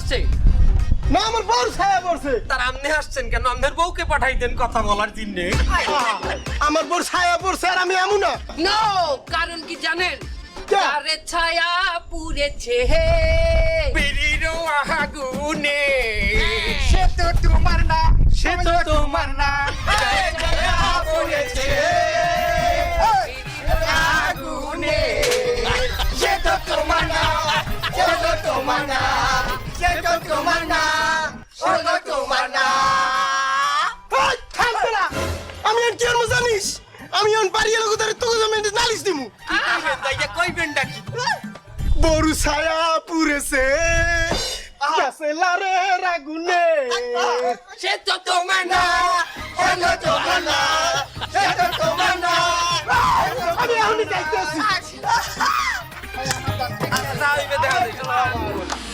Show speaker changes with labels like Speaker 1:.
Speaker 1: পড়ছে?
Speaker 2: না আমার বউর ছায়া পড়ছে।
Speaker 1: তার আমনে আসছেন কেন? আমনের বউকে পাঠাই দেন কথা বলার জন্যে।
Speaker 2: আমার বউর ছায়া পড়ছে আর আমি আমু না।
Speaker 1: নো, কারণ কি জানেন?
Speaker 2: কে?
Speaker 1: আরে ছায়া পুড়েছে বিড়ির আগুনে,
Speaker 3: সে তো তোমার না, সে তো তোমার না।
Speaker 1: ছায়া পুড়েছে বিড়ির আগুনে,
Speaker 3: সে তো তোমার না, সে তো তোমার না, সে তো তোমার না, সে তো তোমার না।
Speaker 2: এই, থামতে না। আমি আর কি করবো জানিস? আমি এখন বাড়ি এলাকা ধরে তোকে জমি নালিশ দিমু।
Speaker 1: তাইয়া কইবেন ডাকি?
Speaker 2: বড় ছায়া পুড়েছে গাছেলারে আগুনে।
Speaker 1: সে তো তোমার না,
Speaker 3: সে তো তোমার না, সে তো তোমার না।
Speaker 2: আমি এখনই যাইতেছি।
Speaker 1: আচ্ছা, হইবে দেখা যাবে।